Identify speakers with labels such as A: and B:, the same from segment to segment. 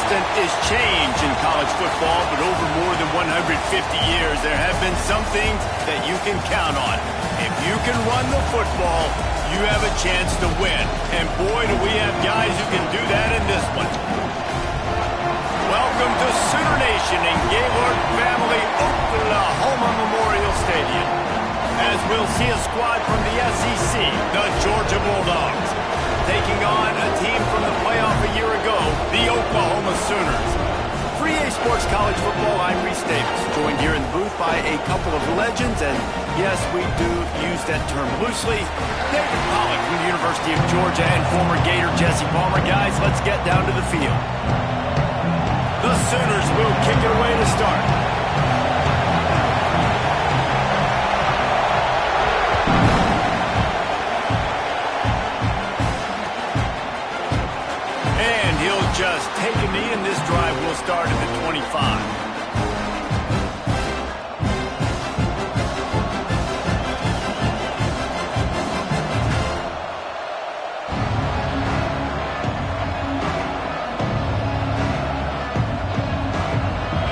A: constant is change in college football, but over more than 150 years, there have been some things that you can count on. If you can run the football, you have a chance to win. And boy, do we have guys who can do that in this one. Welcome to Sooner Nation in Gaylord Family Oklahoma Memorial Stadium, as we'll see a squad from the SEC, the Georgia Bulldogs, taking on a team from the playoff a year ago, the Oklahoma Sooners. For EA Sports College Football, I'm Reese Davis, joined here in the booth by a couple of legends, and yes, we do use that term loosely. David Pollack from the University of Georgia and former Gator Jesse Palmer. Guys, let's get down to the field. The Sooners will kick it away to start. Just take a knee, and this drive will start at the 25.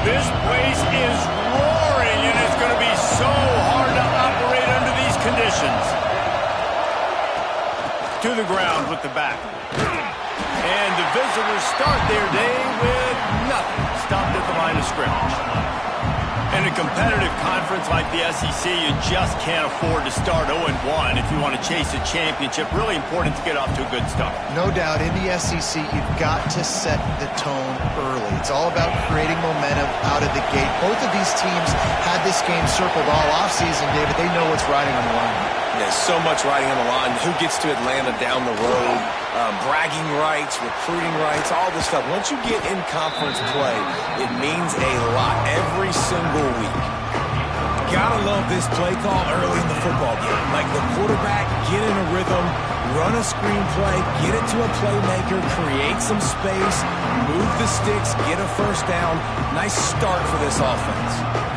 A: This place is roaring, and it's going to be so hard to operate under these conditions. To the ground with the back. And the visitors start their day with nothing. Stopped at the line of scrimmage. In a competitive conference like the SEC, you just can't afford to start 0-1 if you want to chase a championship. Really important to get off to a good start.
B: No doubt, in the SEC, you've got to set the tone early. It's all about creating momentum out of the gate. Both of these teams had this game circled all offseason, David. They know what's riding on the line.
C: There's so much riding on the line. Who gets to Atlanta down the road? Bragging rights, recruiting rights, all this stuff. Once you get in conference play, it means a lot every single week.
D: Gotta love this play call early in the football game. Like the quarterback, get in a rhythm, run a screen play, get it to a playmaker, create some space, move the sticks, get a first down. Nice start for this offense.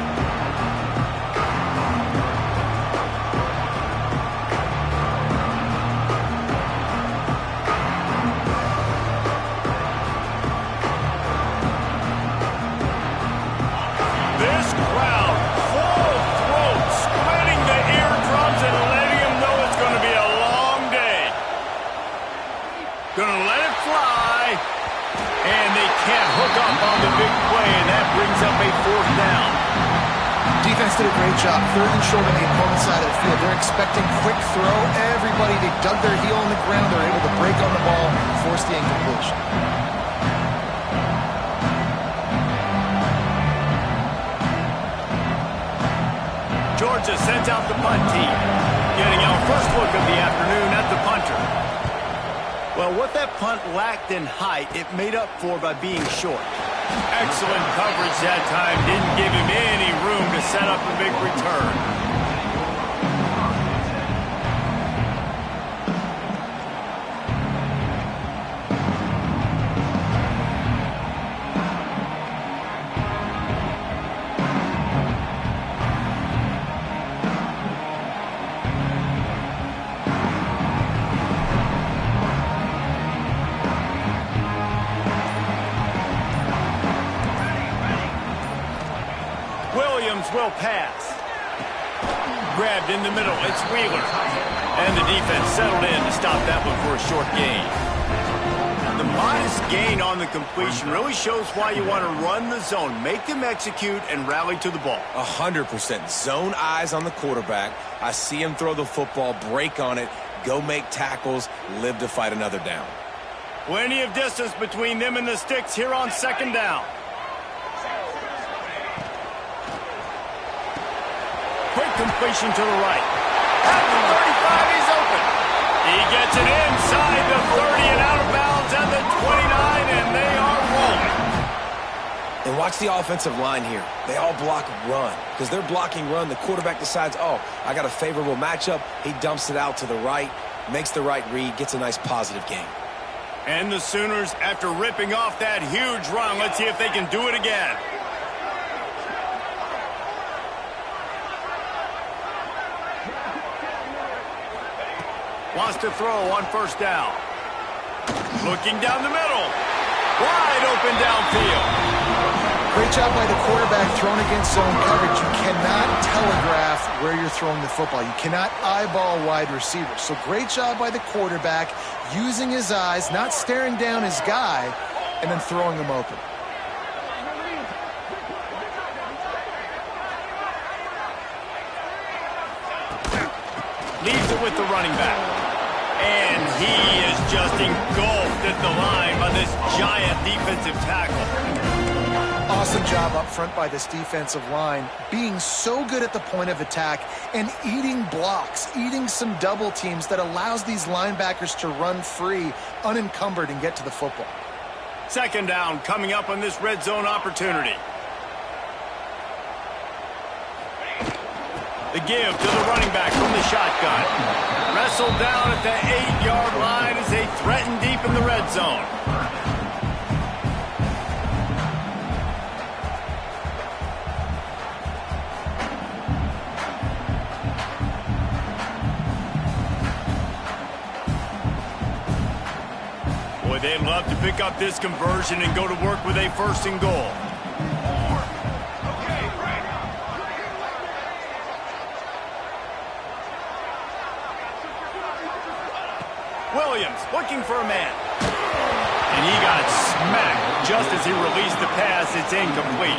B: Defense did a great job. Third and short on the opponent's side of the field. They're expecting quick throw. Everybody, they dug their heel on the ground. They're able to break on the ball, force the incompletion.
A: Georgia sends out the punt team. Getting our first look of the afternoon at the punter. Well, what that punt lacked in height, it made up for by being short. Excellent coverage that time. Didn't give him any room to set up a big return. Will pass. Grabbed in the middle. It's Wheeler. And the defense settled in to stop that one for a short gain. The modest gain on the completion really shows why you want to run the zone. Make them execute and rally to the ball.
C: 100%. Zone eyes on the quarterback. I see him throw the football, break on it, go make tackles, live to fight another down.
A: Plenty of distance between them and the sticks here on second down. Quick completion to the right. At the 35, he's open. He gets it inside the 30 and out of bounds at the 29, and they are rolling.
C: And watch the offensive line here. They all block run. Because they're blocking run, the quarterback decides, oh, I got a favorable matchup. He dumps it out to the right, makes the right read, gets a nice positive gain.
A: And the Sooners, after ripping off that huge run, let's see if they can do it again. Wants to throw on first down. Looking down the middle. Wide open downfield.
B: Great job by the quarterback throwing against zone coverage. You cannot telegraph where you're throwing the football. You cannot eyeball wide receivers. So great job by the quarterback using his eyes, not staring down his guy, and then throwing him open.
A: Leaves it with the running back. And he is just engulfed at the line by this giant defensive tackle.
B: Awesome job up front by this defensive line, being so good at the point of attack and eating blocks, eating some double teams that allows these linebackers to run free, unencumbered, and get to the football.
A: Second down coming up on this red zone opportunity. The give to the running back from the shotgun. Wrestled down at the 8-yard line as they threaten deep in the red zone. Boy, they'd love to pick up this conversion and go to work with a 1st and goal. Williams looking for a man. And he got smacked just as he released the pass. It's incomplete.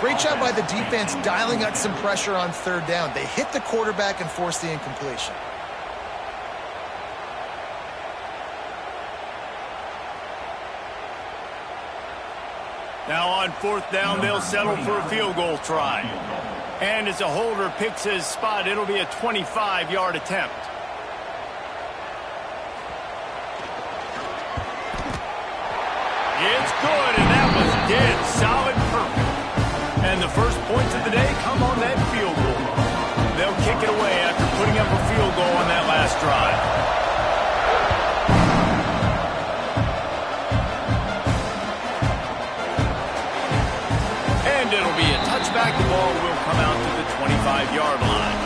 B: Great job by the defense dialing up some pressure on 3rd down. They hit the quarterback and forced the incompletion.
A: Now on 4th down, they'll settle for a field goal try. And as a holder picks his spot, it'll be a 25-yard attempt. It's good, and that was dead solid perfect. And the first points of the day come on that field goal. They'll kick it away after putting up a field goal on that last drive. And it'll be a touchback. The ball will come out to the 25-yard line.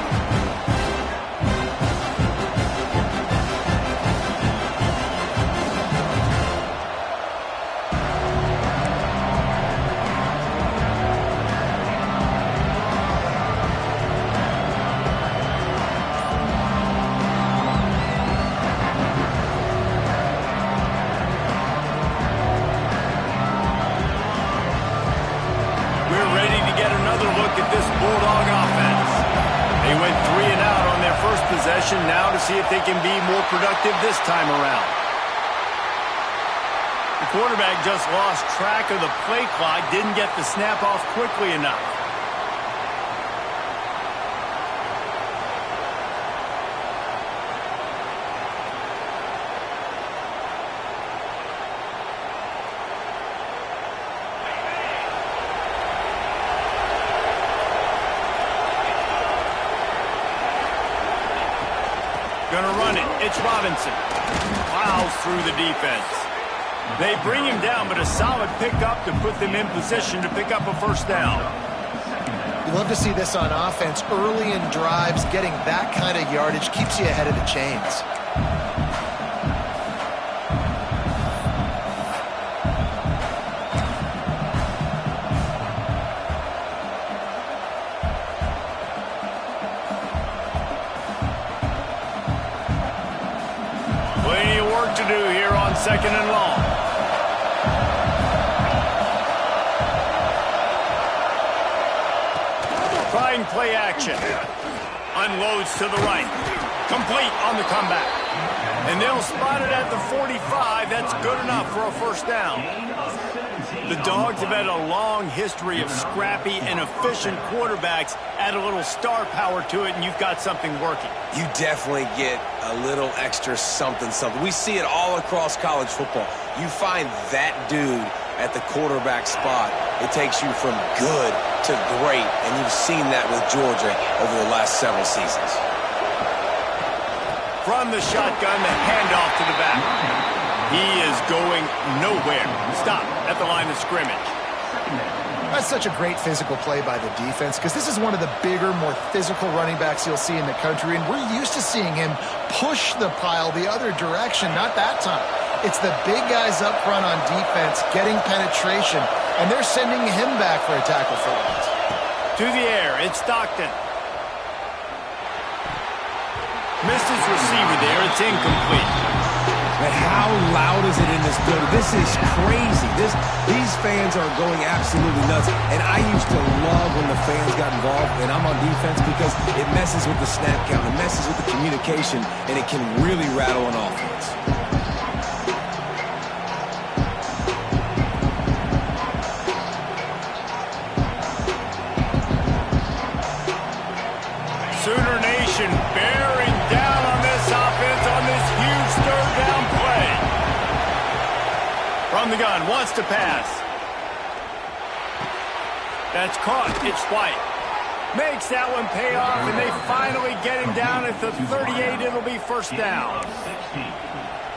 A: Now to see if they can be more productive this time around. The quarterback just lost track of the play clock, didn't get the snap off quickly enough. Gonna run it. It's Robinson. Plows through the defense. They bring him down, but a solid pickup to put them in position to pick up a 1st down.
B: You love to see this on offense. Early in drives, getting that kind of yardage keeps you ahead of the chains.
A: To do here on 2nd and long. Trying play action. Unloads to the right. Complete on the comeback. And they'll spot it at the 45. That's good enough for a 1st down. The Dogs have had a long history of scrappy and efficient quarterbacks. Add a little star power to it, and you've got something working.
C: You definitely get a little extra something. We see it all across college football. You find that dude at the quarterback spot, it takes you from good to great, and you've seen that with Georgia over the last several seasons.
A: From the shotgun, the handoff to the back. He is going nowhere. Stop at the line of scrimmage.
B: That's such a great physical play by the defense because this is one of the bigger, more physical running backs you'll see in the country, and we're used to seeing him push the pile the other direction. Not that time. It's the big guys up front on defense getting penetration, and they're sending him back for a tackle for loss.
A: To the air, it's Stockton. Missed his receiver there. It's incomplete.
D: And how loud is it in this building? This is crazy. These fans are going absolutely nuts. And I used to love when the fans got involved, and I'm on defense, because it messes with the snap count, it messes with the communication, and it can really rattle an offense.
A: Sooner Nation bearing down on this offense on this huge third down play. From the gun, wants to pass. That's caught. It's White. Makes that one pay off, and they finally get him down at the 38. It'll be first down.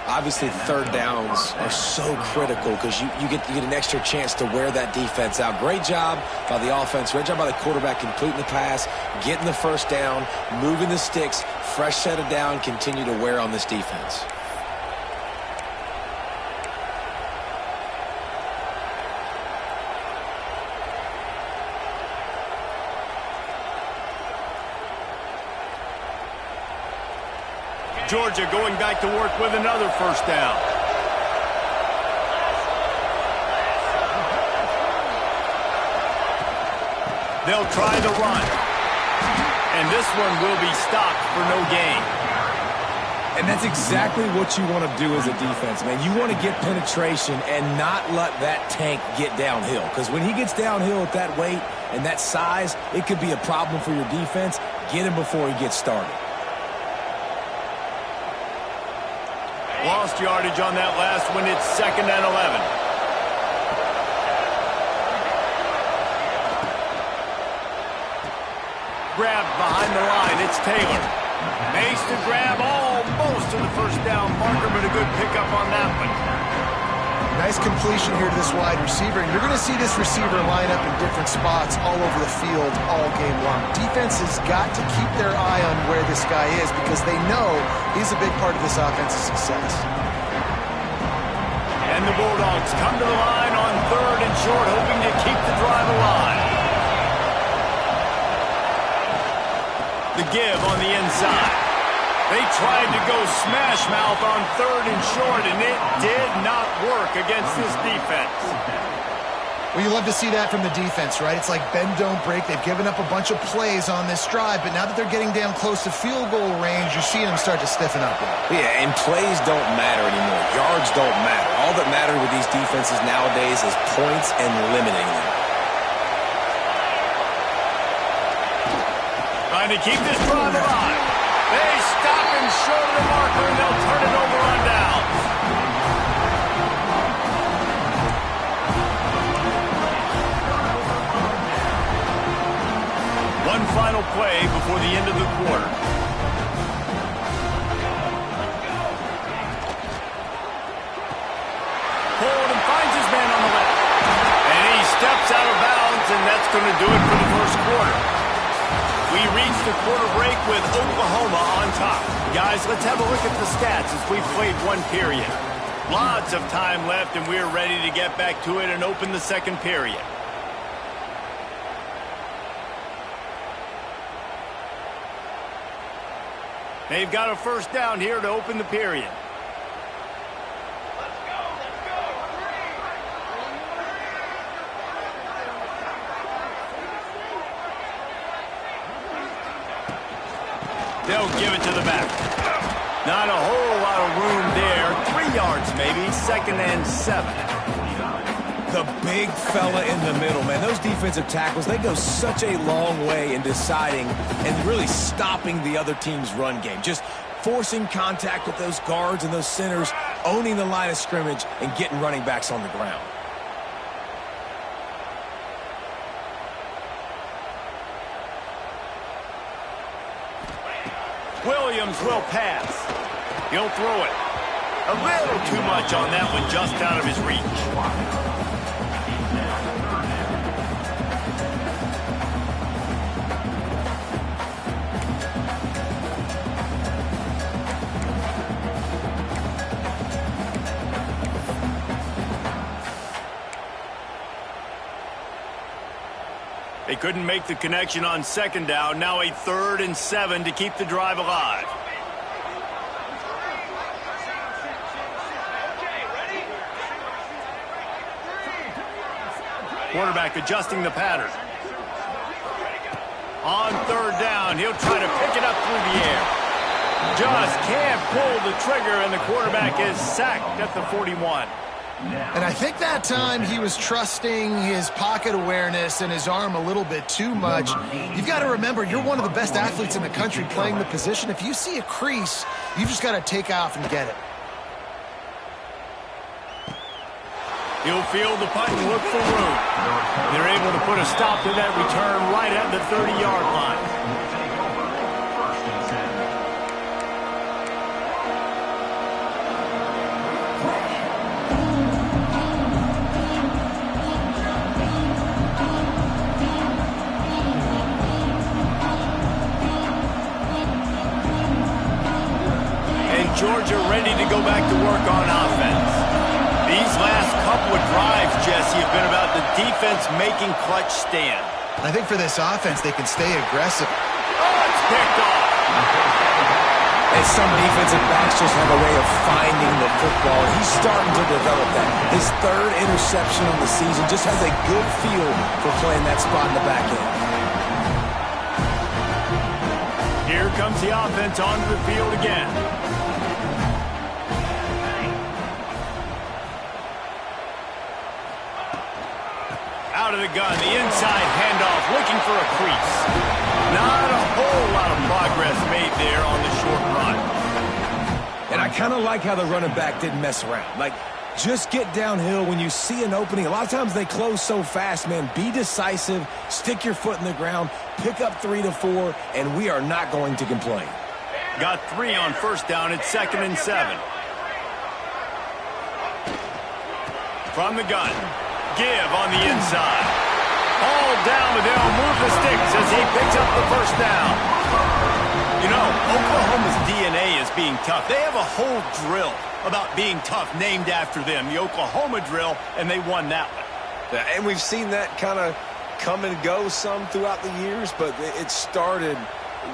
C: Obviously, third downs are so critical because you get an extra chance to wear that defense out. Great job by the offense. Great job by the quarterback completing the pass, getting the first down, moving the sticks, fresh set of down, continue to wear on this defense.
A: Georgia going back to work with another first down. They'll try the run. And this one will be stopped for no gain.
D: And that's exactly what you want to do as a defense, man. You want to get penetration and not let that tank get downhill. Because when he gets downhill at that weight and that size, it could be a problem for your defense. Get him before he gets started.
A: Lost yardage on that last one. It's 2nd and 11. Grabbed behind the line. It's Taylor. Makes the grab almost to the first down marker, but a good pickup on that one.
B: Nice completion here to this wide receiver, and you're going to see this receiver line up in different spots all over the field all game long. Defense has got to keep their eye on where this guy is because they know he's a big part of this offense's success.
A: And the Bulldogs come to the line on 3rd and short, hoping to keep the drive alive. The give on the inside. They tried to go smash mouth on 3rd and short, and it did not work against this defense.
B: Well, you love to see that from the defense, right? It's like bend, don't break. They've given up a bunch of plays on this drive, but now that they're getting down close to field goal range, you're seeing them start to stiffen up.
C: Yeah, and plays don't matter anymore. Yards don't matter. All that matters with these defenses nowadays is points and limiting them.
A: Trying to keep this drive alive. They stop him short of the marker, and they'll turn it over on downs. One final play before the end of the quarter. Hold and finds his man on the left. And he steps out of bounds, and that's going to do it for the first quarter. We reach the quarter break with Oklahoma on top. Guys, let's have a look at the stats as we've played one period. Lots of time left, and we're ready to get back to it and open the second period. They've got a first down here to open the period. They'll give it to the back. Not a whole lot of room there. 3 yards maybe. 2nd and 7.
D: The big fella in the middle, man. Those defensive tackles, they go such a long way in deciding and really stopping the other team's run game. Just forcing contact with those guards and those centers, owning the line of scrimmage, and getting running backs on the ground.
A: Williams will pass. He'll throw it. A little too much on that one, just out of his reach. They couldn't make the connection on second down. Now a 3rd and 7 to keep the drive alive. Quarterback adjusting the pattern. On 3rd down, he'll try to pick it up through the air. Just can't pull the trigger, and the quarterback is sacked at the 41.
B: And I think that time he was trusting his pocket awareness and his arm a little bit too much. You've got to remember, you're one of the best athletes in the country playing the position. If you see a crease, you've just got to take off and get it.
A: He'll field the punt and look for room. They're able to put a stop to that return right at the 30-yard line. And Georgia ready to go back to work on offense. These last couple of drives, Jesse, have been about the defense making clutch stand.
B: I think for this offense, they can stay aggressive.
A: Oh, it's picked off.
C: And some defensive backs just have a way of finding the football. He's starting to develop that. His 3rd interception of the season just has a good feel for playing that spot in the back end.
A: Here comes the offense onto the field again. Out of the gun, the inside handoff, looking for a crease. Not a whole lot of progress made there on the short run.
C: And I kind of like how the running back didn't mess around. Like, just get downhill when you see an opening. A lot of times they close so fast, man. Be decisive, stick your foot in the ground, pick up 3 to 4, and we are not going to complain.
A: Got 3 on 1st down. It's 2nd and 7. From the gun. Give on the inside. All down, but they'll move the sticks as he picks up the 1st down. You know, Oklahoma's DNA is being tough. They have a whole drill about being tough named after them, the Oklahoma drill, and they won that one.
C: Yeah, and we've seen that kind of come and go some throughout the years, but it started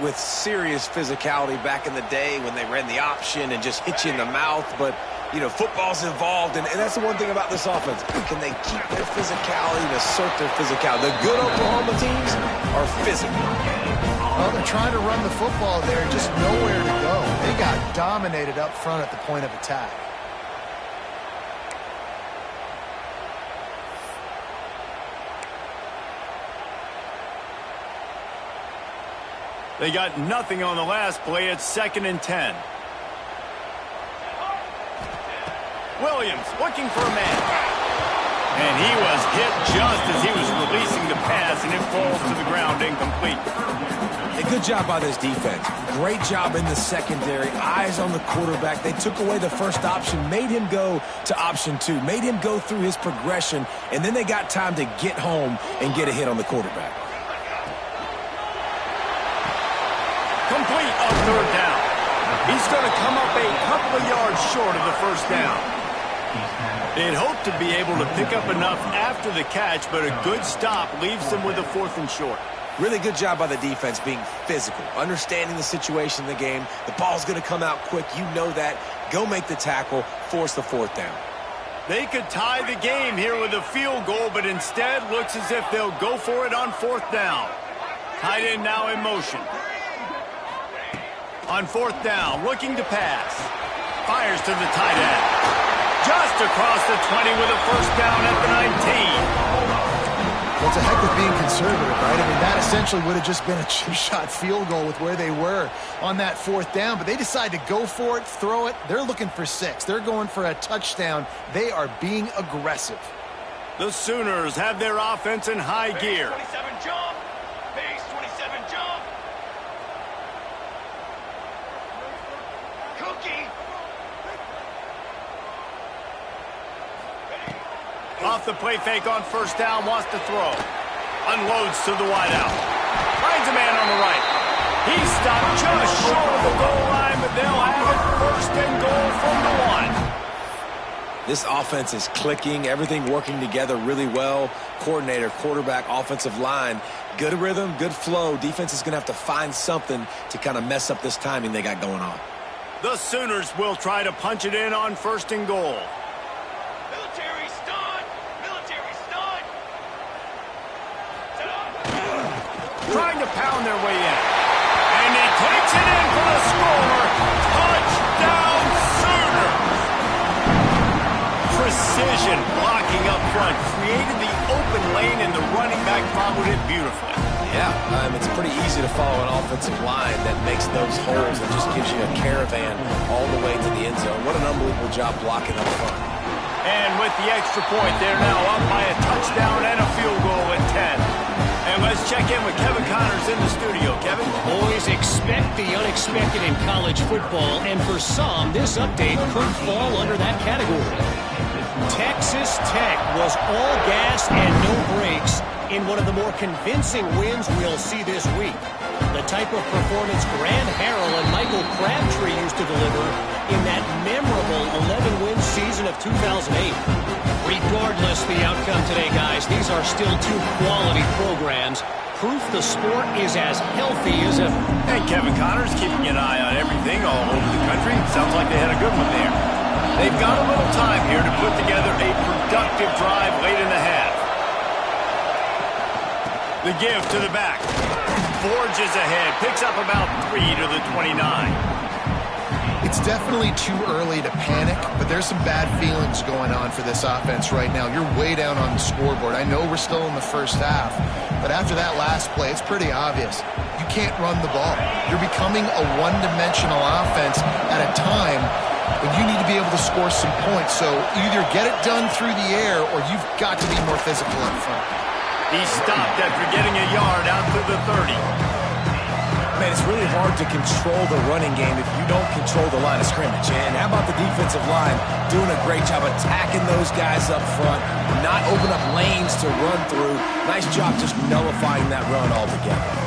C: with serious physicality back in the day when they ran the option and just hit you in the mouth. But you know, football's involved, and that's the one thing about this offense. Can they keep their physicality and assert their physicality? The good Oklahoma teams are physical.
B: Well, they're trying to run the football there, just nowhere to go. They got dominated up front at the point of attack.
A: They got nothing on the last play. It's 2nd and 10. Williams looking for a man. And he was hit just as he was releasing the pass, and it falls to the ground incomplete.
C: A good job by this defense. Great job in the secondary. Eyes on the quarterback. They took away the first option, made him go to option 2, made him go through his progression, and then they got time to get home and get a hit on the quarterback.
A: Complete on 3rd down. He's going to come up a couple of yards short of the 1st down. They'd hoped to be able to pick up enough after the catch, but a good stop leaves them with a 4th and short.
C: Really good job by the defense being physical, understanding the situation in the game. The ball's going to come out quick. You know that. Go make the tackle, force the 4th down.
A: They could tie the game here with a field goal, but instead looks as if they'll go for it on 4th down. Tight end now in motion. On 4th down, looking to pass. Fires to the tight end. Just across the 20 with a 1st down at the 19.
B: Well, it's a heck of being conservative, right? I mean, that essentially would have just been a chip shot field goal with where they were on that 4th down, but they decide to go for it, throw it. They're looking for 6. They're going for a touchdown. They are being aggressive.
A: The Sooners have their offense in high gear.
E: 27 jump. Pace 27 jump. Cookie.
A: Off the play fake on 1st down, wants to throw. Unloads to the wideout. Finds a man on the right. He's stopped just short of the goal line, but they'll have it 1st and goal from the 1.
C: This offense is clicking, everything working together really well. Coordinator, quarterback, offensive line, good rhythm, good flow. Defense is going to have to find something to kind of mess up this timing they got going on.
A: The Sooners will try to punch it in on 1st and goal.
E: Military stun! Military stun! Set up!
A: Trying to pound their way in. And he takes it in for the score. Touchdown, Sooners! Precision blocking up front. Created the open lane, and the running back followed it beautifully.
C: Yeah, it's pretty easy to follow an offensive line that makes those holes and just gives you a caravan all the way to the end zone. What an unbelievable job blocking up front.
A: And with the extra point, they're now up by a touchdown and a field goal at 10. And let's check in with Kevin Connors in the studio. Kevin?
F: Boys, expect the unexpected in college football, and for some, this update could fall under that category. Texas Tech was all gas and no brakes in one of the more convincing wins we'll see this week. The type of performance Grant Harrell and Michael Crabtree used to deliver in that memorable 11-win season of 2008. Regardless the outcome today, guys, these are still two quality programs. Proof the sport is as healthy as ever.
A: And Kevin Connors keeping an eye on everything all over the country. Sounds like they had a good one there. They've got a little time here to put together a productive drive late in the half. The give to the back. Forges ahead. Picks up about 3 to the 29.
B: It's definitely too early to panic, but there's some bad feelings going on for this offense right now. You're way down on the scoreboard. I know we're still in the first half, but after that last play, it's pretty obvious. You can't run the ball. You're becoming a one-dimensional offense at a time when you need to be able to score some points. So either get it done through the air or you've got to be more physical up front.
A: He stopped after getting a yard out to the 30.
D: Man, it's really hard to control the running game if you don't control the line of scrimmage. And how about the defensive line doing a great job attacking those guys up front, not open up lanes to run through. Nice job just nullifying that run altogether.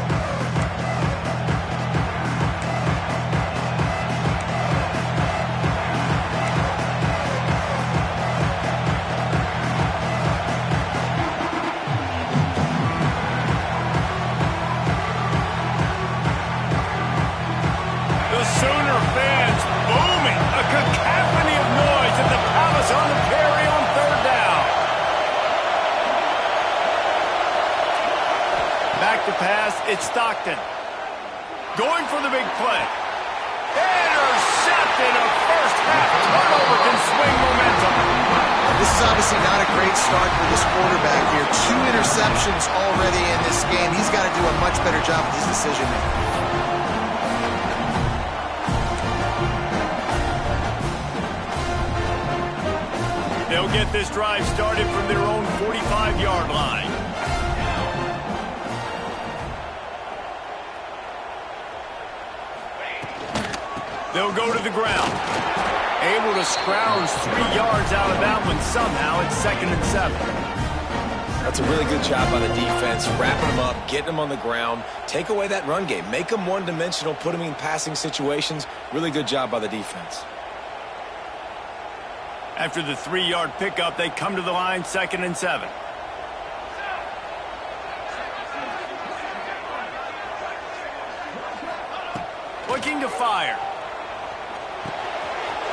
A: It's Stockton. Going for the big play. Intercepted. A first half turnover can swing momentum.
B: This is obviously not a great start for this quarterback here. 2 interceptions already in this game. He's got to do a much better job with his decision making.
A: They'll get this drive started from their own 45-yard line. They'll go to the ground. Able to scrounge 3 yards out of that one somehow. It's 2nd and 7.
C: That's a really good job by the defense, wrapping them up, getting them on the ground, take away that run game, make them one-dimensional, put them in passing situations. Really good job by the defense.
A: After the 3-yard pickup, they come to the line, 2nd and 7. Looking to fire.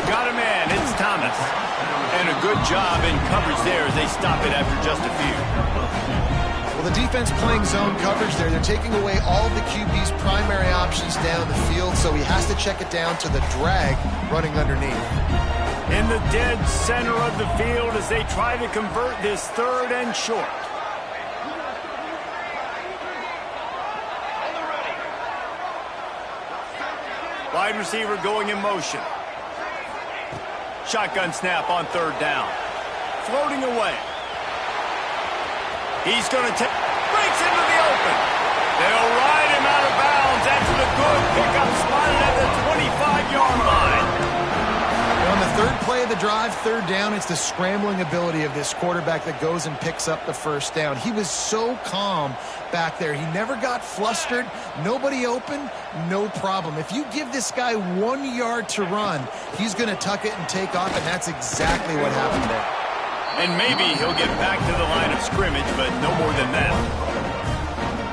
A: Got a man, it's Thomas. And a good job in coverage there as they stop it after just a few.
B: Well, the defense playing zone coverage there. They're taking away all of the QB's primary options down the field, so he has to check it down to the drag running underneath.
A: In the dead center of the field as they try to convert this 3rd and short. Wide receiver going in motion. Shotgun snap on 3rd down. Floating away. He's going to take, breaks into the open. They'll ride him out of bounds after the good pickup spotted at the 25-yard line.
B: On the Third play of the drive, third down. It's the scrambling ability of this quarterback that goes and picks up the first down. He was so calm back there. He never got flustered. Nobody open, no problem. If you give this guy 1 yard to run, he's going to tuck it and take off, and that's exactly what happened there.
A: And maybe he'll get back to the line of scrimmage, but no more than that.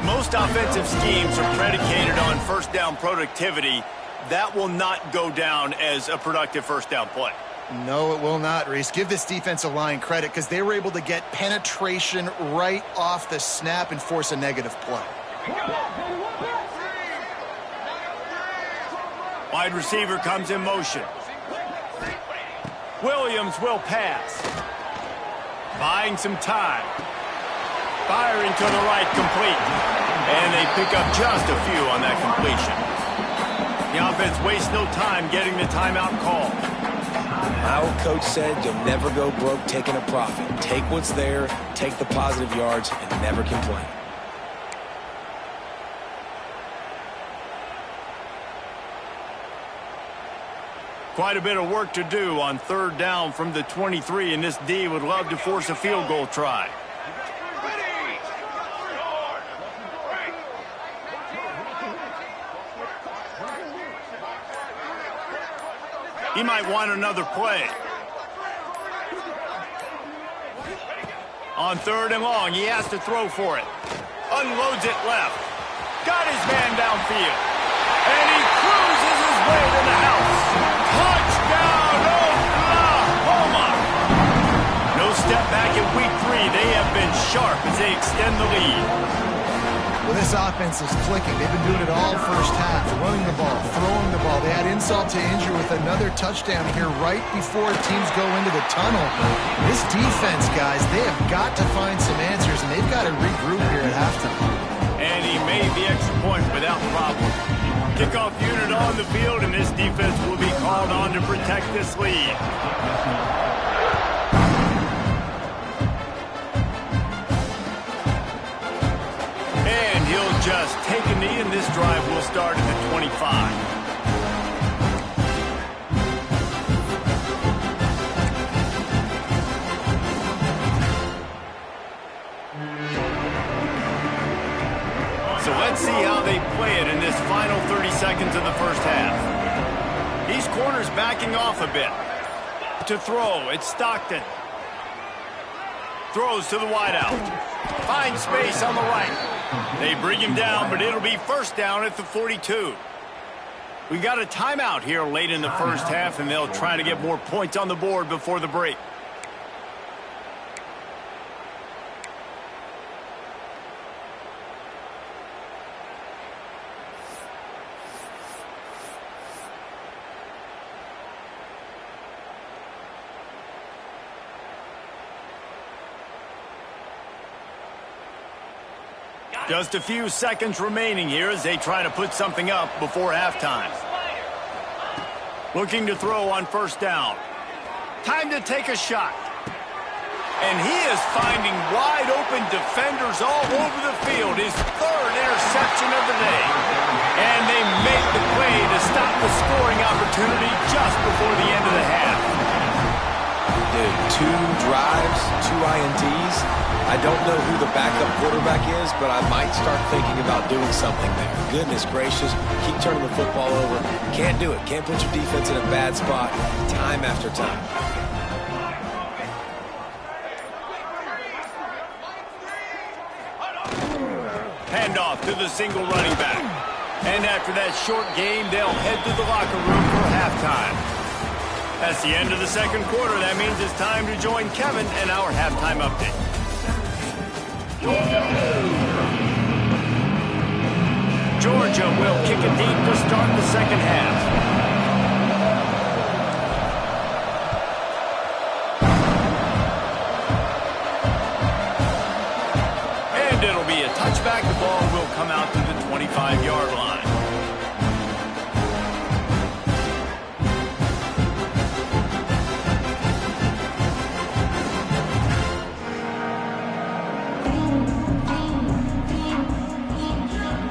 A: Most offensive schemes are predicated on first down productivity. That will not go down as a productive first down play.
B: No, it will not, Reese. Give this defensive line credit because they were able to get penetration right off the snap and force a negative play.
A: Wide receiver comes in motion. Williams will pass. Buying some time. Firing to the right, complete. And they pick up just a few on that completion. The offense wastes no time getting the timeout call.
C: My old coach said you'll never go broke taking a profit. Take what's there, take the positive yards, and never complain.
A: Quite a bit of work to do on third down from the 23, and this D would love to force a field goal try. He might want another play. On third and long, he has to throw for it. Unloads it left. Got his man downfield. And he cruises his way to the house. Touchdown, Oklahoma! No step back in week 3. They have been sharp as they extend the lead.
B: Well, this offense is clicking. They've been doing it all first half, running the ball, throwing the ball. They had insult to injury with another touchdown here right before teams go into the tunnel. This defense, guys, they have got to find some answers, and they've got to regroup here at halftime.
A: And he made the extra point without problem. Kickoff unit on the field, and this defense will be called on to protect this lead. Just take a knee, and this drive will start at the 25. So let's see how they play it in this final 30 seconds of the first half. These corners backing off a bit. To throw, it's Stockton. Throws to the wideout. Finds space on the right. They bring him down, but it'll be first down at the 42. We got a timeout here late in the first half, and they'll try to get more points on the board before the break. Just a few seconds remaining here as they try to put something up before halftime. Looking to throw on first down. Time to take a shot. And he is finding wide open defenders all over the field. His third interception of the day. And they make the play to stop the scoring opportunity just before the end of the half.
C: Dude, 2 drives, 2 INTs. I don't know who the backup quarterback is, but I might start thinking about doing something there. Goodness gracious, keep turning the football over. Can't do it. Can't put your defense in a bad spot time after time.
A: Handoff to the single running back. And after that short game, they'll head to the locker room for halftime. That's the end of the second quarter. That means it's time to join Kevin and our halftime update. Georgia will kick it deep to start the second half. And it'll be a touchback. The ball will come out to the 25-yard line.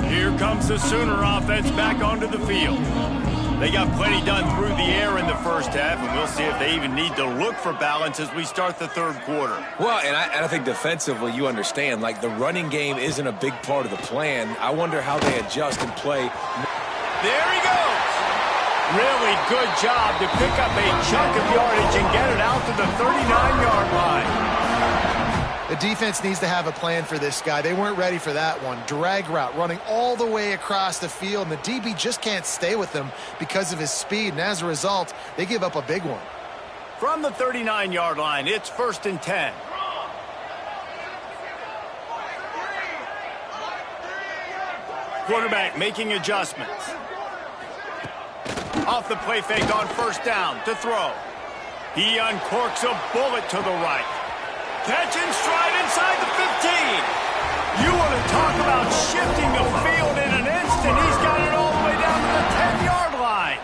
A: Here comes the Sooner offense back onto the field. They got plenty done through the air in the first half, and we'll see if they even need to look for balance as we start the third quarter.
C: Well, and I think defensively, you understand, like the running game isn't a big part of the plan. I wonder how they adjust and play.
A: There he goes. Really good job to pick up a chunk of yardage and get it out to the 39-yard line.
B: The defense needs to have a plan for this guy. They weren't ready for that one. Drag route running all the way across the field, and the DB just can't stay with him because of his speed, and as a result, they give up a big one.
A: From the 39-yard line, it's 1st and 10. Quarterback making adjustments. Off the play fake on 1st down to throw. He uncorks a bullet to the right. Catch and stride inside the 15. You want to talk about shifting the field in an instant. He's got it all the way down to the 10-yard line.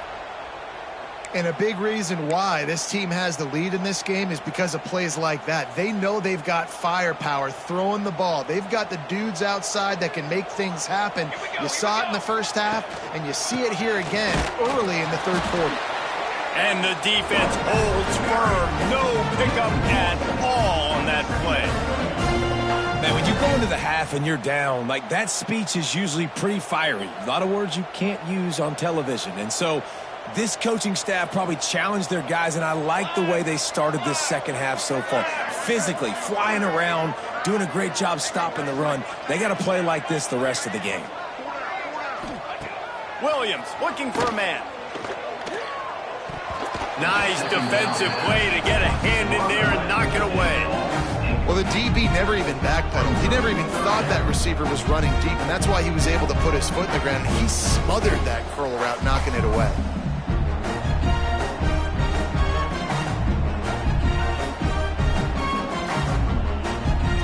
B: And a big reason why this team has the lead in this game is because of plays like that. They know they've got firepower throwing the ball. They've got the dudes outside that can make things happen. You saw it in the first half, and you see it here again early in the third quarter.
A: And the defense holds firm. No pickup at all on that play.
C: Man, when you go into the half and you're down, like that speech is usually pretty fiery. A lot of words you can't use on television. And so this coaching staff probably challenged their guys, and I like the way they started this second half so far. Physically, flying around, doing a great job stopping the run. They got to play like this the rest of the game.
A: Williams looking for a man. Nice defensive play to get a hand in there and knock it away.
B: Well, the DB never even backpedaled. He never even thought that receiver was running deep, and that's why he was able to put his foot in the ground. He smothered that curl route, knocking it away.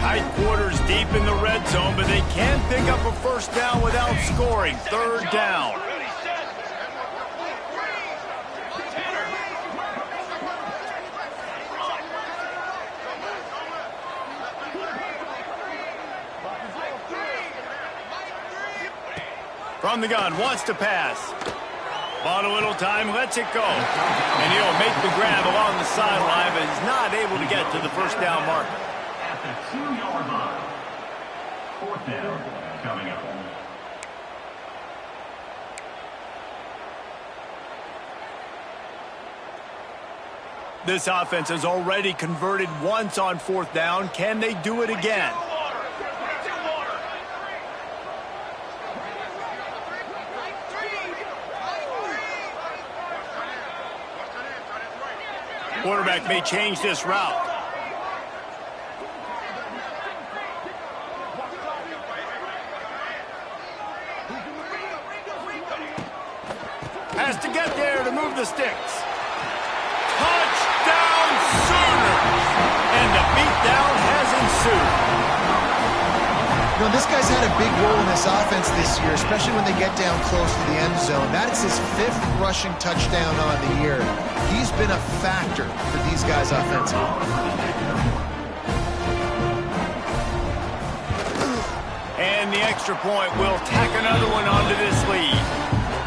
A: Tight quarters deep in the red zone, but they can pick up a 1st down without scoring. 3rd down. From the gun, wants to pass. Bought a little time, lets it go. And he'll make the grab along the sideline, but he's not able to get to the 1st down marker.
G: At the 2-yard line. 4th down coming up.
A: This offense has already converted once on 4th down. Can they do it again? Quarterback may change this route. Has to get there to move the sticks. Touchdown Sooners! And the beatdown has ensued.
B: You know, this guy's had a big role in this offense this year, especially when they get down close to the end zone. That's his 5th rushing touchdown on the year. He's been a factor for these guys offensively.
A: And the extra point will tack another one onto this lead.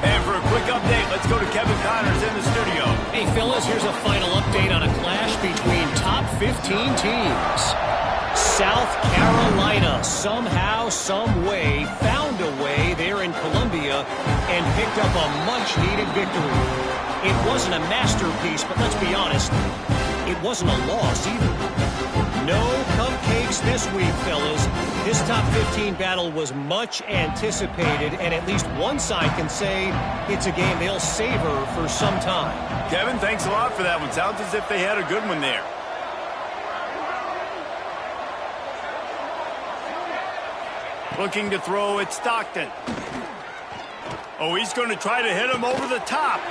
A: And for a quick update, let's go to Kevin Connors in the studio.
F: Hey, fellas, here's a final update on a clash between top 15 teams. South Carolina somehow, some way, found a way there in Columbia and picked up a much-needed victory. It wasn't a masterpiece, but let's be honest, it wasn't a loss either. No cupcakes this week, fellas. This top 15 battle was much anticipated, and at least one side can say it's a game they'll savor for some time.
A: Kevin, thanks a lot for that one. Sounds as if they had a good one there. Looking to throw at Stockton. Oh, he's going to try to hit him over the top.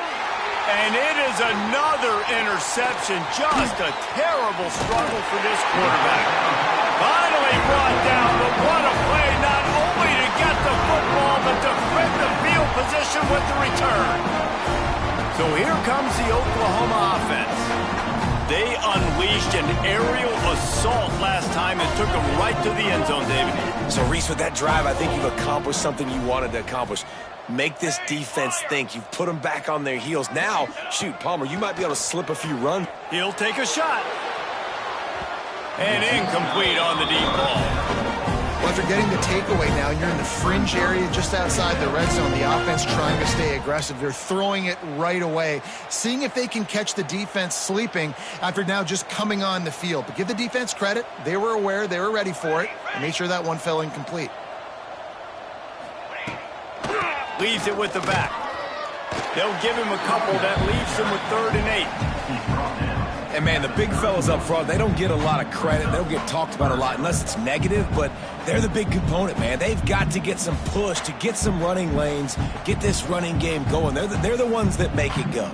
A: And it is another interception. Just a terrible struggle for this quarterback. Finally brought down, but what a play, not only to get the football, but to defend the field position with the return. So here comes the Oklahoma offense. They unleashed an aerial assault last time and took them right to the end zone, David.
C: So, Reese, with that drive, I think you've accomplished something you wanted to accomplish. make this defense think. You've put them back on their heels. Now, shoot, Palmer, you might be able to slip a few runs.
A: He'll take a shot. And incomplete on the deep ball.
B: Well, after getting the takeaway now, and you're in the fringe area just outside the red zone, the offense trying to stay aggressive. They're throwing it right away, seeing if they can catch the defense sleeping after now just coming on the field. But give the defense credit. They were aware. They were ready for it. And made sure that one fell incomplete.
A: Leaves it with the back. They'll give him a couple. That leaves him with 3rd and 8.
D: And, man, the big fellas up front, they don't get a lot of credit. They don't get talked about a lot unless it's negative, but they're the big component, man. They've got to get some push, to get some running lanes, get this running game going. They're the ones that make it go.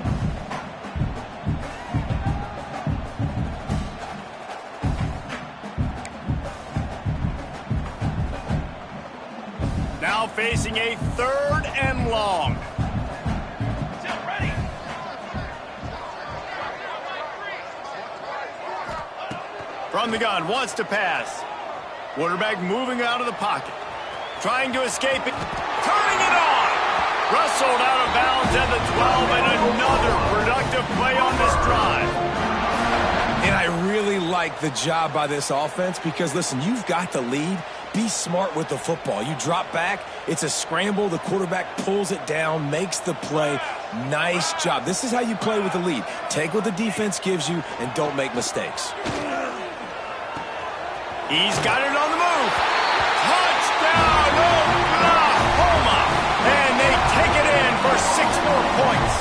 A: Now facing a 3rd and long. From the gun, wants to pass. Quarterback moving out of the pocket. Trying to escape it. Turning it on. Rustled out of bounds at the 12, and another productive play on this drive.
D: And I really like the job by this offense because, listen, you've got the lead. Be smart with the football. You drop back, it's a scramble. The quarterback pulls it down, makes the play. Nice job. This is how you play with the lead. Take what the defense gives you and don't make mistakes.
A: He's got it on the move. Touchdown, Oklahoma! And they take it in for 6 more points.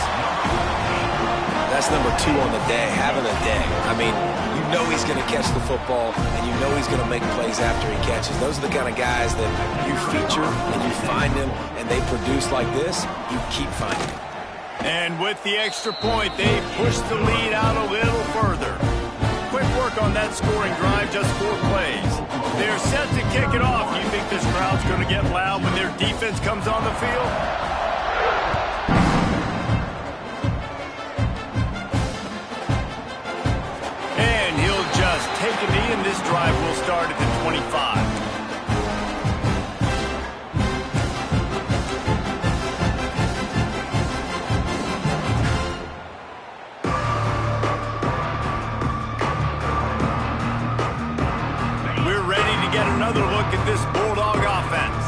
C: That's number 2 on the day, having a day. I mean, you know he's going to catch the football, and you know he's going to make plays after he catches. Those are the kind of guys that you feature and you find them, and they produce like this, you keep finding them.
A: And with the extra point, they push the lead out a little further. Quick work on that scoring drive, just 4 plays. They're set to kick it off. You think this crowd's going to get loud when their defense comes on the field? And he'll just take a knee, and this drive will start at the 25. Another look at this Bulldog offense.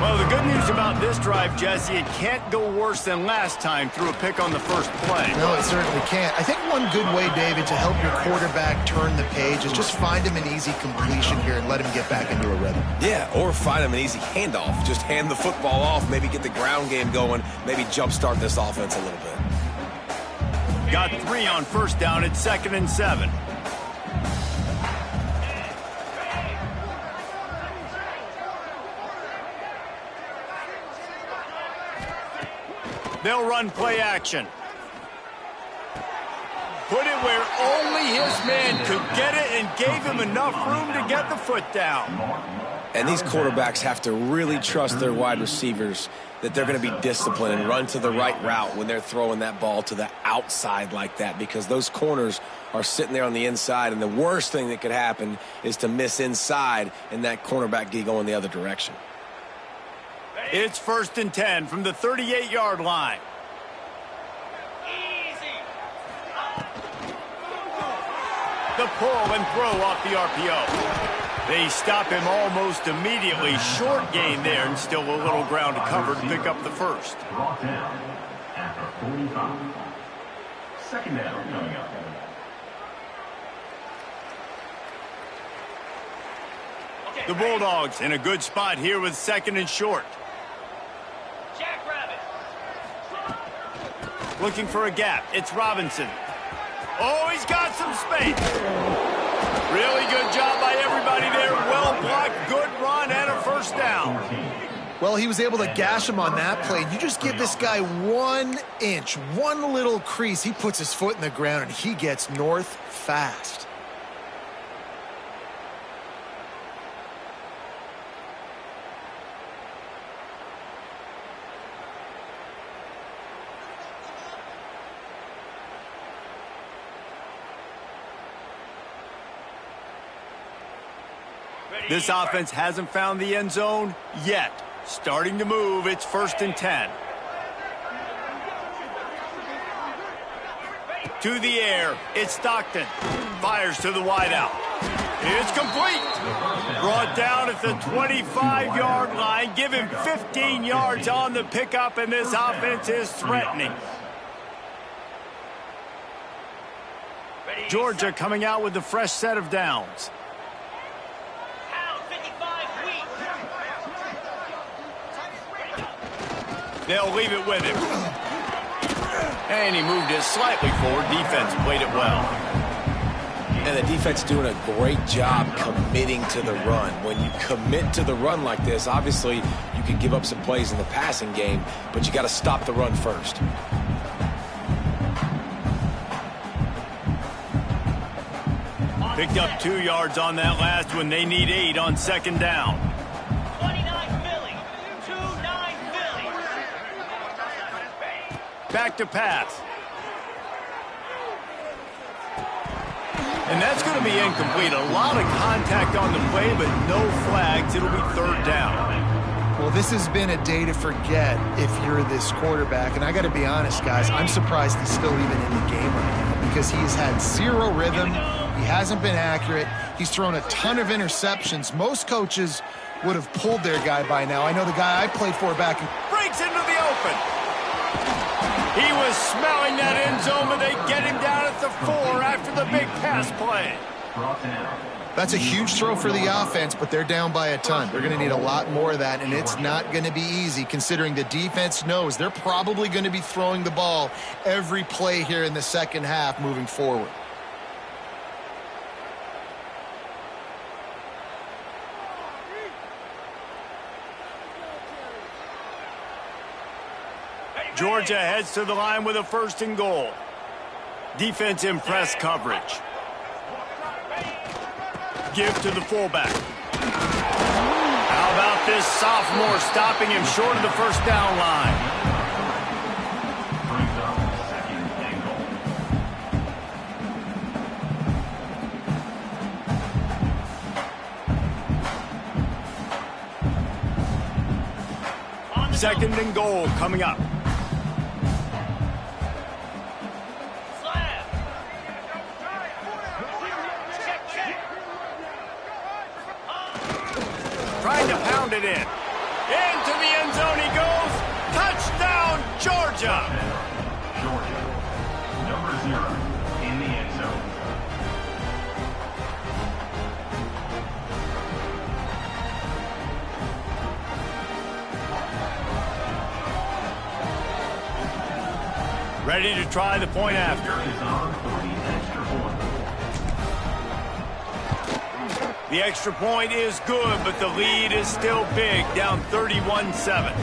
A: Well, the good news about this drive, Jesse, it can't go worse than last time through a pick on the first play.
B: No, it certainly can't. I think one good way, David, to help your quarterback turn the page is just find him an easy completion here and let him get back into a rhythm.
C: Yeah, or find him an easy handoff. Just hand the football off, maybe get the ground game going, maybe jumpstart this offense a little bit.
A: Got 3 on first down at 2nd and 7. They'll run play action. Put it where only his man could get it and gave him enough room to get the foot down.
C: And these quarterbacks have to really trust their wide receivers that they're going to be disciplined and run to the right route when they're throwing that ball to the outside like that, because those corners are sitting there on the inside, and the worst thing that could happen is to miss inside and that cornerback get going the other direction.
A: It's 1st and 10 from the 38-yard line. The pull and throw off the RPO. They stop him almost immediately. Short gain there, and still a little ground to cover to pick up the first.
G: Brought down after 45. 2nd down coming up.
A: The Bulldogs in a good spot here with 2nd and short. Looking for a gap. It's Robinson. Oh, he's got some space. Really good job by everybody there. Well blocked, good run, and a first down.
B: Well, he was able to gash him on that play. You just give this guy 1 inch, one little crease. He puts his foot in the ground, and he gets north fast.
A: This offense hasn't found the end zone yet. Starting to move. It's 1st and 10. To the air. It's Stockton. Fires to the wideout. It's complete. Brought down at the 25-yard line. Give him 15 yards on the pickup, and this offense is threatening. Georgia coming out with a fresh set of downs. They'll leave it with him. And he moved it slightly forward. Defense played it well.
C: And the defense doing a great job committing to the run. When you commit to the run like this, obviously you can give up some plays in the passing game, but you got to stop the run first.
A: Picked up 2 yards on that last one. They need 8 on 2nd down.
E: 29 Philly. 2-9 Philly.
A: Back to pass. And that's going to be incomplete. A lot of contact on the play, but no flags. It'll be 3rd down.
B: Well, this has been a day to forget if you're this quarterback. And I got to be honest, guys, I'm surprised he's still even in the game right now because he's had 0 rhythm. He hasn't been accurate. He's thrown a ton of interceptions. Most coaches would have pulled their guy by now. I know the guy I played for back in...
A: Breaks into the open. He was smelling that end zone, but they get him down at the 4 after the big pass play.
B: That's a huge throw for the offense, but they're down by a ton. They're going to need a lot more of that, and it's not going to be easy considering the defense knows they're probably going to be throwing the ball every play here in the second half moving forward.
A: Georgia heads to the line with a 1st and goal. Defense in press coverage. Give to the fullback. How about this sophomore stopping him short of the 1st down line? Second and goal coming up. Trying to pound it in. Into the end zone he goes. Touchdown, Georgia.
G: Georgia. Number 0 in the end zone.
A: Ready to try the point after.
G: Is on for the extra point.
A: The extra point is good, but the lead is still big, down 31-7.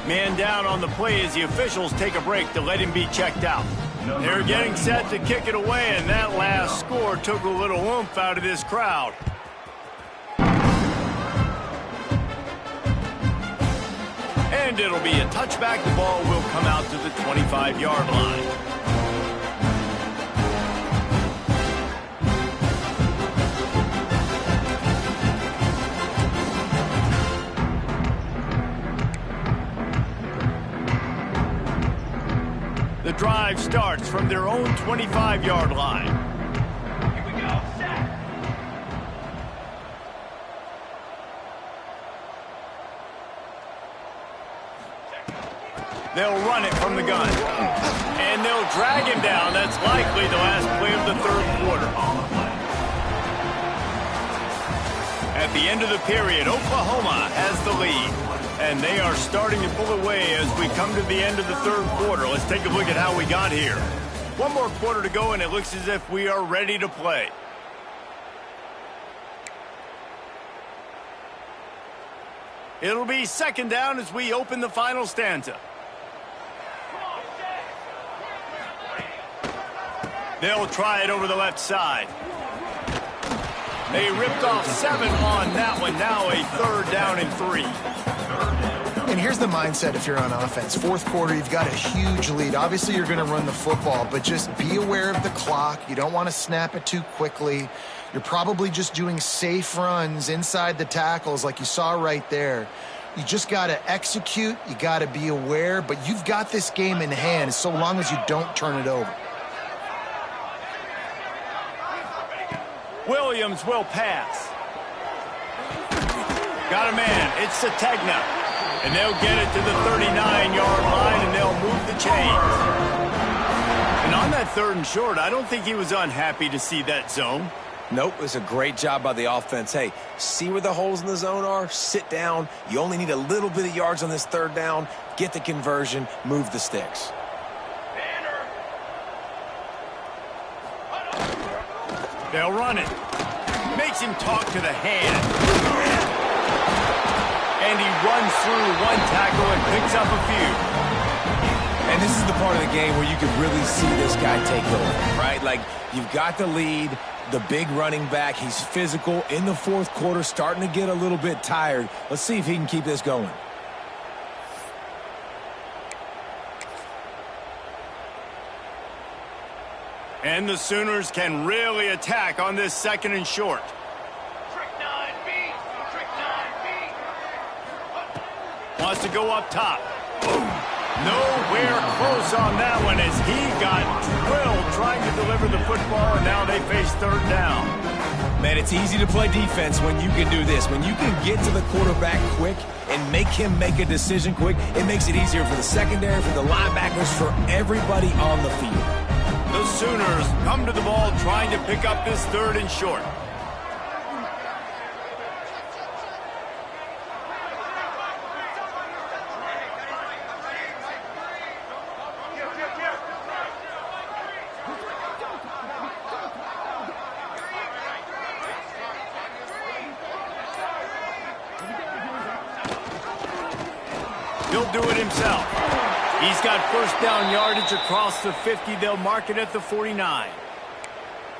A: Man down on the play as the officials take a break to let him be checked out. They're getting set to kick it away, and that last score took a little oomph out of this crowd. And it'll be a touchback. The ball will come out to the 25-yard line. The drive starts from their own 25-yard line.
E: Here we go. Set.
A: They'll run it from the gun. And they'll drag him down. That's likely the last play of the 3rd quarter. At the end of the period, Oklahoma has the lead. And they are starting to pull away as we come to the end of the 3rd quarter. Let's take a look at how we got here. One more quarter to go, and it looks as if we are ready to play. It'll be 2nd down as we open the final stanza. They'll try it over the left side. They ripped off 7 on that one. Now a 3rd down and 3.
B: And here's the mindset if you're on offense. 4th quarter, you've got a huge lead. Obviously, you're going to run the football, but just be aware of the clock. You don't want to snap it too quickly. You're probably just doing safe runs inside the tackles like you saw right there. You just got to execute. You got to be aware. But you've got this game in hand so long as you don't turn it over.
A: Williams will pass. Got a man. It's Sategna. And they'll get it to the 39-yard line, and they'll move the chains. And on that 3rd and short, I don't think he was unhappy to see that zone.
C: Nope, it's a great job by the offense. Hey, see where the holes in the zone are? Sit down. You only need a little bit of yards on this 3rd down. Get the conversion. Move the sticks.
A: They'll run it. Makes him talk to the hand. And he runs through one tackle and picks up a few.
C: And this is the part of the game where you can really see this guy take over, right? Like, you've got the lead, the big running back. He's physical in the 4th quarter, starting to get a little bit tired. Let's see if he can keep this going.
A: And the Sooners can really attack on this 2nd and short.
E: Trick 9B. Trick 9B.
A: Wants to go up top. Boom. Nowhere close on that one as he got drilled trying to deliver the football, and now they face 3rd down.
C: Man, it's easy to play defense when you can do this. When you can get to the quarterback quick and make him make a decision quick, it makes it easier for the secondary, for the linebackers, for everybody on the field.
A: The Sooners come to the ball trying to pick up this 3rd and short. He'll do it himself. He's got 1st down yardage across the 50. They'll mark it at the 49.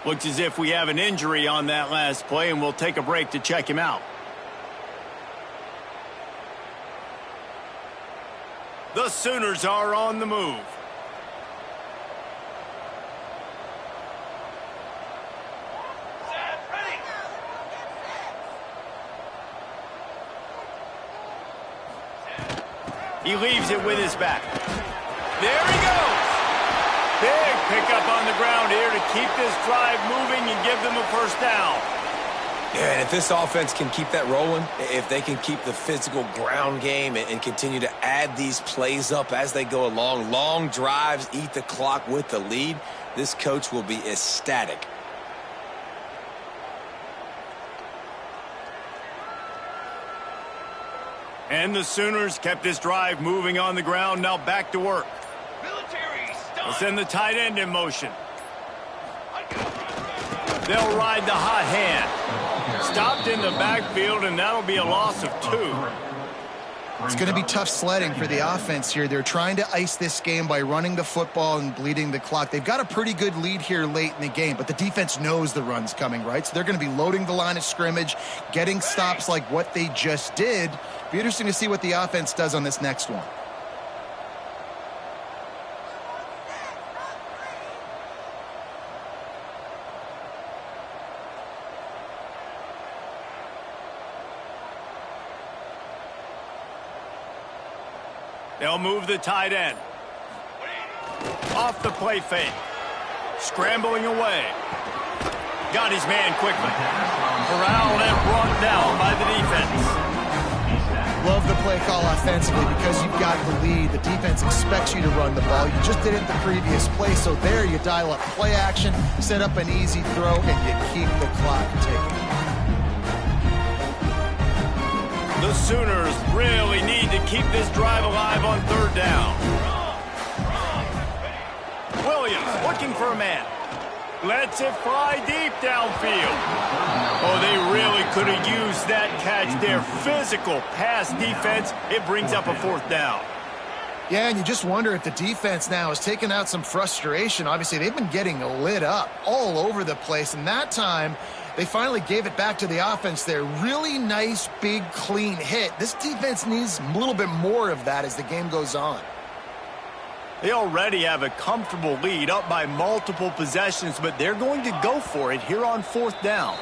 A: Looks as if we have an injury on that last play, and we'll take a break to check him out. The Sooners are on the move. He leaves it with his back. There he goes. Big pickup on the ground here to keep this drive moving and give them a 1st down.
C: Yeah, and if this offense can keep that rolling, if they can keep the physical ground game and continue to add these plays up as they go along, long drives, eat the clock with the lead, this coach will be ecstatic.
A: And the Sooners kept this drive moving on the ground. Now back to work. They'll send the tight end in motion. They'll ride the hot hand. Stopped in the backfield, and that'll be a loss of 2.
B: It's going to be tough sledding for the offense here. They're trying to ice this game by running the football and bleeding the clock. They've got a pretty good lead here late in the game, but the defense knows the run's coming, right? So they're going to be loading the line of scrimmage, getting stops like what they just did. Be interesting to see what the offense does on this next one.
A: They'll move the tight end. Off the play fake. Scrambling away. Got his man quickly. Corralled and brought down by the defense.
B: Love the play call offensively because you've got the lead. The defense expects you to run the ball. You just did it the previous play, so there you dial up play action, set up an easy throw, and you keep the clock ticking.
A: The Sooners really need to keep this drive alive on 3rd down. Williams looking for a man. Lets it fly deep downfield. Oh, they really could have used that catch there. Physical pass defense. It brings up a 4th down.
B: Yeah, and you just wonder if the defense now is taking out some frustration. Obviously, they've been getting lit up all over the place, and that time they finally gave it back to the offense there. Really nice, big, clean hit. This defense needs a little bit more of that as the game goes on.
A: They already have a comfortable lead up by multiple possessions, but they're going to go for it here on 4th down.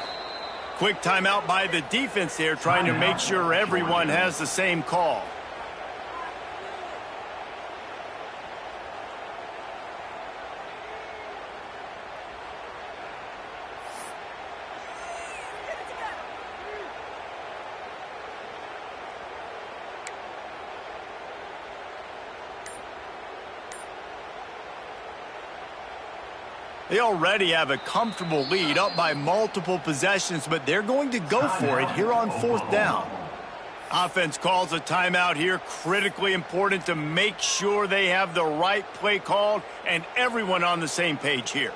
A: Quick timeout by the defense there, trying to make sure everyone has the same call. They already have a comfortable lead, up by multiple possessions, but they're going to go for it here on 4th down. Offense calls a timeout here. Critically important to make sure they have the right play called and everyone on the same page here.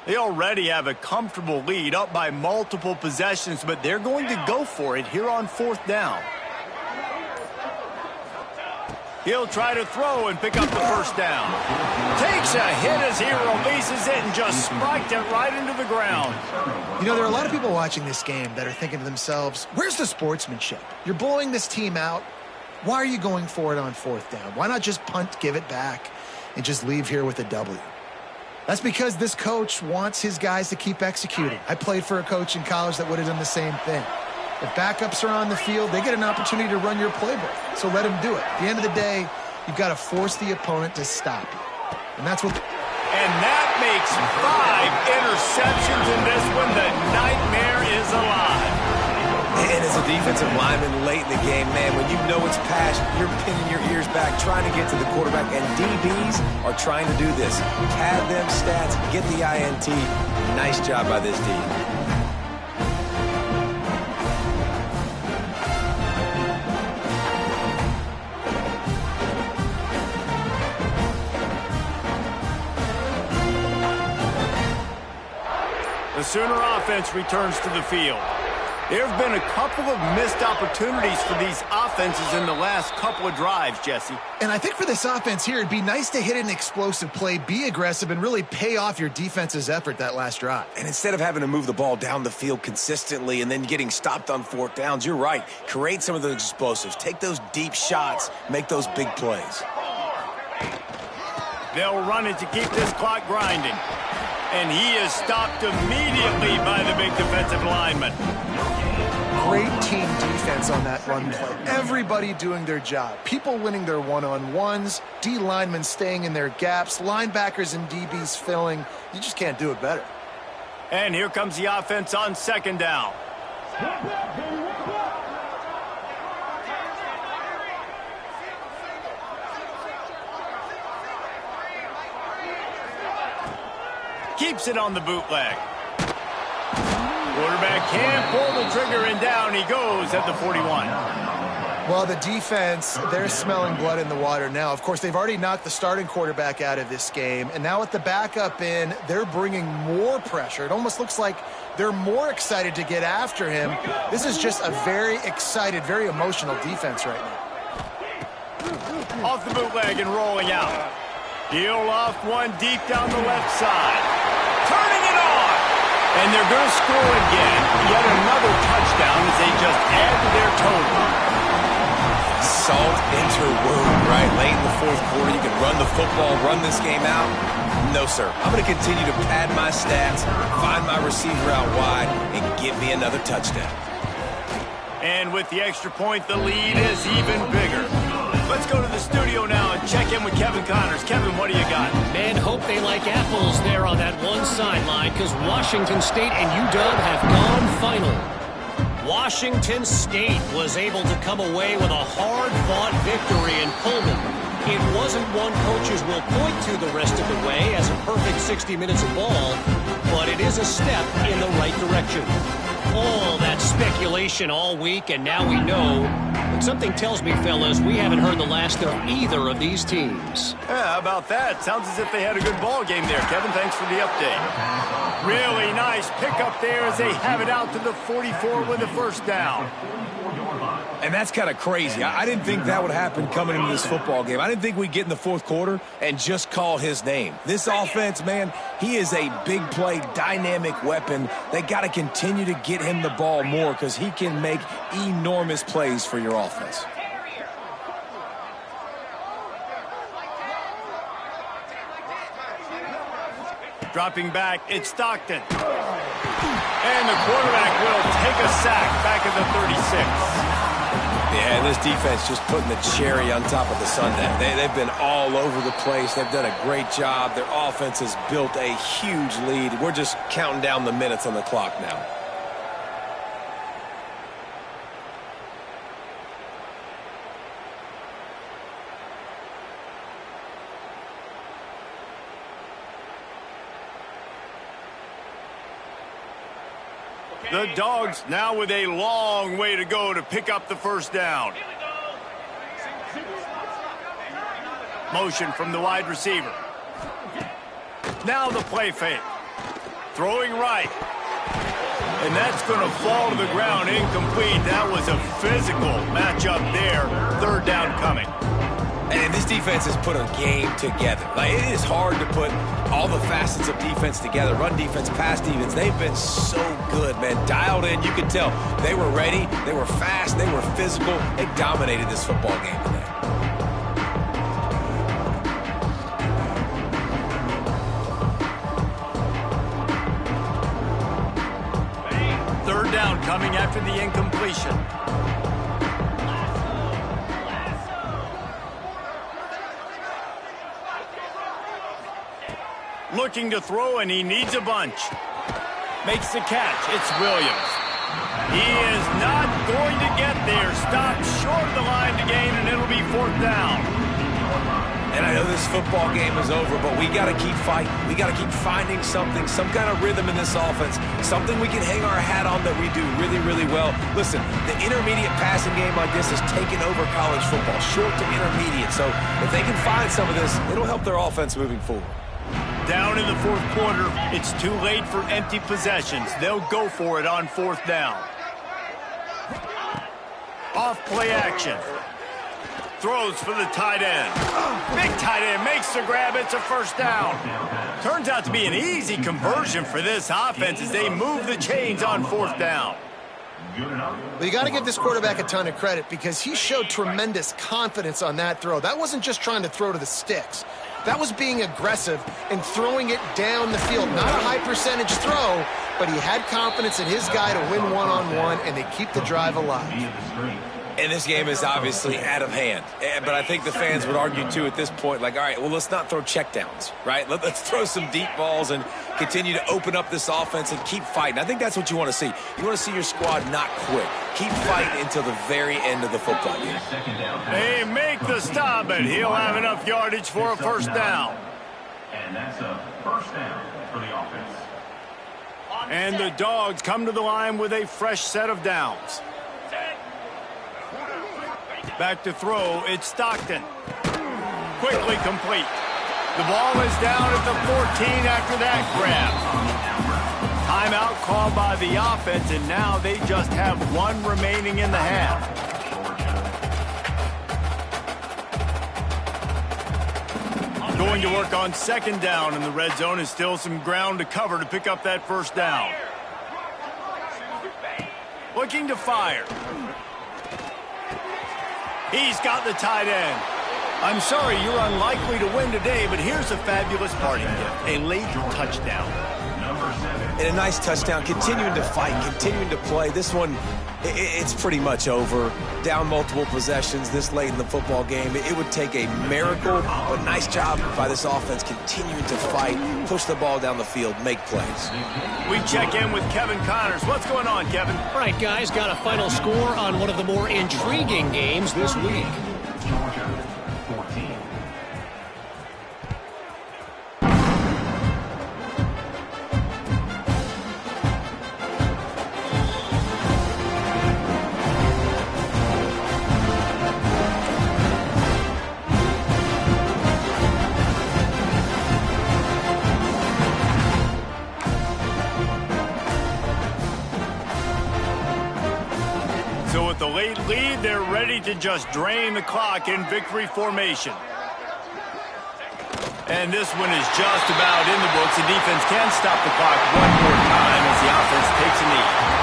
A: They already have a comfortable lead, up by multiple possessions, but they're going to go for it here on 4th down. He'll try to throw and pick up the first down. Takes a hit as he releases it and just spiked it right into the ground.
B: You know, there are a lot of people watching this game that are thinking to themselves, where's the sportsmanship? You're blowing this team out. Why are you going for it on 4th down? Why not just punt, give it back, and just leave here with a W? That's because this coach wants his guys to keep executing. I played for a coach in college that would have done the same thing. If backups are on the field, they get an opportunity to run your playbook. So let them do it. At the end of the day, you've got to force the opponent to stop you. And that's what...
A: And that makes 5 interceptions in this one. The nightmare is alive.
C: And as a defensive lineman late in the game, man, when you know it's past, you're pinning your ears back, trying to get to the quarterback. And DBs are trying to do this. Pad them stats, get the INT. Nice job by this D.
A: The Sooner offense returns to the field. There have been a couple of missed opportunities for these offenses in the last couple of drives, Jesse.
B: And I think for this offense here, it'd be nice to hit an explosive play, be aggressive, and really pay off your defense's effort that last drive.
C: And instead of having to move the ball down the field consistently and then getting stopped on 4th downs, you're right. Create some of those explosives. Take those deep shots. Make those big plays.
A: They'll run it to keep this clock grinding. And he is stopped immediately by the big defensive lineman.
B: Great team defense on that run play. Everybody doing their job. People winning their one-on-ones, D linemen staying in their gaps, linebackers and DBs filling. You just can't do it better.
A: And here comes the offense on 2nd down. Keeps it on the bootleg. Quarterback can't pull the trigger, and down he goes at the 41.
B: Well, the defense, they're smelling blood in the water now. Of course, they've already knocked the starting quarterback out of this game, and now with the backup in, they're bringing more pressure. It almost looks like they're more excited to get after him. This is just a very excited, very emotional defense right now.
A: Off the bootleg and rolling out. He'll off one deep down the left side. Turning it on! And they're going to score again. Yet another touchdown as they just add to their total.
C: Salt into wound, right? Late in the 4th quarter, you can run the football, run this game out. No, sir. I'm going to continue to pad my stats, find my receiver out wide, and give me another touchdown.
A: And with the extra point, the lead is even bigger. Let's go to the studio now and check in with Kevin Connors. Kevin, what do you got?
F: Man, hope they like apples there on that one sideline, because Washington State and UW have gone final. Washington State was able to come away with a hard-fought victory in Pullman. It wasn't one coaches will point to the rest of the way as a perfect 60 minutes of ball, but it is a step in the right direction. All that speculation all week, and now we know. But something tells me, fellas, we haven't heard the last of either of these teams.
A: Yeah, how about that? Sounds as if they had a good ball game there. Kevin, thanks for the update. Really nice pickup there as they have it out to the 44 with a first down.
D: And that's kind of crazy. I didn't think that would happen coming into this football game. I didn't think we'd get in the 4th quarter and just call his name. This offense, man, he is a big play, dynamic weapon. They got to continue to get him the ball more because he can make enormous plays for your offense.
A: Dropping back, it's Stockton. And the quarterback will take a sack back at the 36.
C: Yeah, and this defense just putting the cherry on top of the sundae. They've been all over the place. They've done a great job. Their offense has built a huge lead. We're just counting down the minutes on the clock now.
A: The Dogs now with a long way to go to pick up the first down. Motion from the wide receiver. Now the play fake. Throwing right. And that's going to fall to the ground incomplete. That was a physical matchup there. Third down coming.
C: And this defense has put a game together. Like, it is hard to put all the facets of defense together. Run defense, pass defense. They've been so good, man. Dialed in. You could tell they were ready. They were fast. They were physical. They dominated this football game today.
A: Third down coming after the incompletion. Looking to throw, and he needs a bunch. Makes the catch. It's Williams. He is not going to get there. Stopped short of the line to gain, and it'll be fourth down.
C: And I know this football game is over, but we got to keep fighting. We got to keep finding something, some kind of rhythm in this offense, something we can hang our hat on that we do really, really well. Listen, the intermediate passing game like this has taken over college football, short to intermediate. So if they can find some of this, it'll help their offense moving forward.
A: Down in the fourth quarter, it's too late for empty possessions. They'll go for it on fourth down. Off play action. Throws for the tight end. Big tight end makes the grab. It's a first down. Turns out to be an easy conversion for this offense as they move the chains on fourth down.
B: Well, you got to give this quarterback a ton of credit because he showed tremendous confidence on that throw. That wasn't just trying to throw to the sticks. That was being aggressive and throwing it down the field. Not a high percentage throw, but he had confidence in his guy to win one-on-one, and they keep the drive alive.
C: And this game is obviously out of hand. But I think the fans would argue, too, at this point, like, all right, well, let's not throw checkdowns, right? Let's throw some deep balls and continue to open up this offense and keep fighting. I think that's what you want to see. You want to see your squad not quit. Keep fighting until the very end of the football game.
A: They make the stop, and he'll have enough yardage for a first down.
G: And that's a first down for the offense.
A: And the Dogs come to the line with a fresh set of downs. Back to throw, it's Stockton. Quickly complete. The ball is down at the 14 after that grab. Timeout called by the offense, and now they just have one remaining in the half. Going to work on second down, and the red zone is still some ground to cover to pick up that first down. Looking to fire. He's got the tight end. I'm sorry, you're unlikely to win today, but here's a fabulous parting gift. A late touchdown.
C: And a nice touchdown, continuing to fight, continuing to play. This one, it's pretty much over. Down multiple possessions this late in the football game. It would take a miracle, but nice job by this offense continuing to fight, push the ball down the field, make plays.
A: We check in with Kevin Connors. What's going on, Kevin?
F: All right, guys, got a final score on one of the more intriguing games this week.
G: Georgia, 14.
A: So with the late lead, they're ready to just drain the clock in victory formation. And this one is just about in the books. The defense can stop the clock one more time as the offense takes a knee.